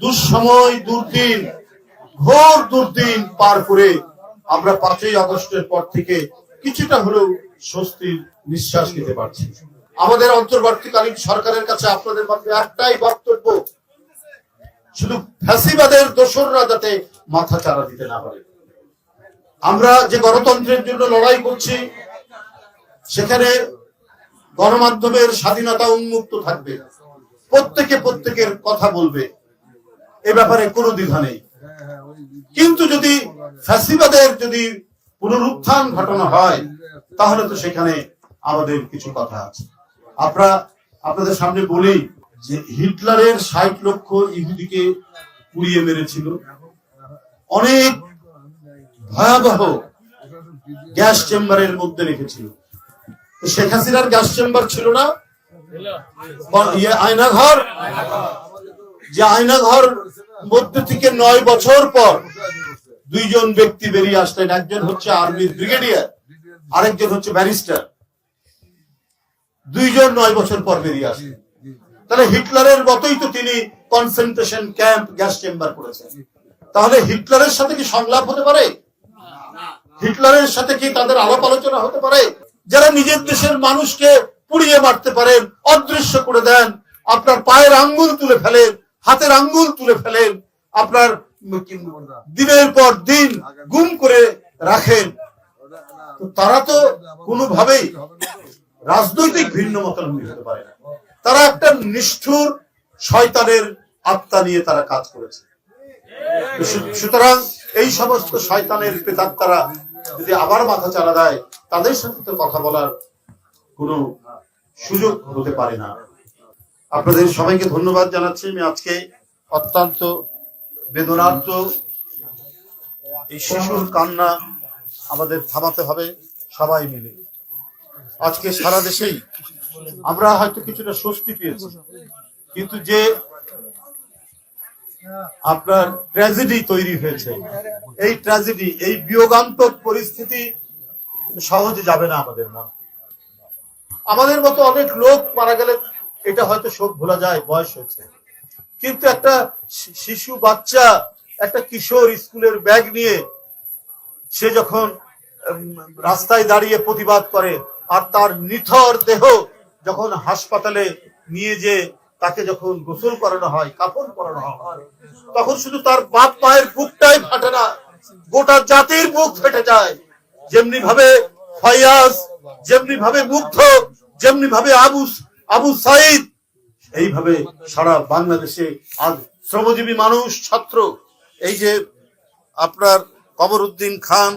দুঃসময় দুর্দিন, ঘোর দুর্দিন পার করে আমরা 5ই আগস্টের পর থেকে কিছুটা হলেও স্বস্তির নিঃশ্বাস নিতে পারছি। আমাদের অন্তর্বর্তীকালীন সরকারের কাছে আপনাদের মধ্যে একটাই বক্তব্য, শুধু ফ্যাসিবাদের দোসররা যাতে মাথা চাড়া দিতে না পারে। আমরা যে গণতন্ত্রের জন্য লড়াই করছি, সেখানে গণমাধ্যমের স্বাধীনতা উন্মুক্ত থাকবে, প্রত্যেকে প্রত্যেকের কথা বলবে, এ ব্যাপারে কোনো দ্বিধা নেই। কিন্তু যদি ফ্যাসিবাদের যদি পুনরুত্থান ঘটানো হয়, তাহলে তো সেখানে আমাদের কিছু কথা আছে। আপনাদের সামনে বলি যে হিটলারের 60 লক্ষ ইহুদিকে পুড়িয়ে মেরেছিল, অনেক ভয়াবহ গ্যাস চেম্বারের মধ্যে রেখেছিল। শেখ হাসিনার গ্যাস চেম্বার ছিল না, আয়নাঘর, যে আয়নাঘর মধ্যে থেকে 9 বছর পর 2 জন ব্যক্তি বেরিয়ে আসলেন। একজন হচ্ছে আর্মির ব্রিগেডিয়ার, আরেকজন হচ্ছে ব্যারিস্টার। 2 জন 9 বছর পর বেরিয়ে আসলেন। তাহলে হিটলারের মতোই তো তিনি কনসেন্ট্রেশন ক্যাম্প, গ্যাস চেম্বার করেছেন। তাহলে হিটলারের সাথে কি সংলাপ হতে পারে? হিটলারের সাথে কি তাদের আলাপ আলোচনা হতে পারে? যারা নিজের দেশের মানুষকে পুড়িয়ে মারতে পারেন, অদৃশ্য করে দেন, আপনার পায়ের আঙ্গুল তুলে ফেলেন, হাতের আঙ্গুল তুলে ফেলেন, আপনার দিনের পর দিন গুম করে রাখেন, তারা তো কোনোভাবেই রাজনৈতিক ভিন্ন মতামত হতে পারে না। তারা একটা নিষ্ঠুর শয়তানের আত্মা নিয়ে তারা কাজ করেছে। সুতরাং এই সমস্ত শয়তানের প্রেতাত্মারা যদি আবার মাথা চাড়া দেয়, তাদের সাথে তো কথা বলার কোনো সুযোগ হতে পারে না। আপনাদের সবাইকে ধন্যবাদ জানাচ্ছি। আমি আজকে অত্যন্ত বেদনার্ত, এই শিশুর কান্না আমাদের থামাতে হবে সবাই মিলে। আজকে সারা দেশেই আমরা হয়তো কিছুটা স্বস্তি পেয়েছি, কিন্তু যে আপনার ট্র্যাজেডি তৈরি হয়েছে, এই ট্র্যাজেডি, এই বিয়োগান্তক পরিস্থিতি সহজে যাবে না আমাদের মন। আমাদের মতো অনেক লোক মারা গেলে এটা হয়তো শোক ভোলা যায়, বয়স হয়েছে, কিন্তু একটা শিশু বাচ্চা, একটা কিশোর স্কুলের ব্যাগ নিয়ে সে যখন রাস্তায় দাঁড়িয়ে প্রতিবাদ করে, আর তার নিথর দেহ যখন হাসপাতালে নিয়ে যে তাকে যখন গোসল করানো হয়, কাফন পরানো হয়, তখন শুধু তার বাপ মায়ের বুকটাই ফাটে না, গোটা জাতির বুক ফেটে যায়। যেমনি ভাবে ফয়াজ, যেমনি ভাবে মুগ্ধ, যেমনি ভাবে আবু সাইদ, এইভাবে সারা বাংলাদেশে আজ শ্রমজীবী মানুষ, ছাত্র, এই যে আপনার কমরউদ্দিন খান,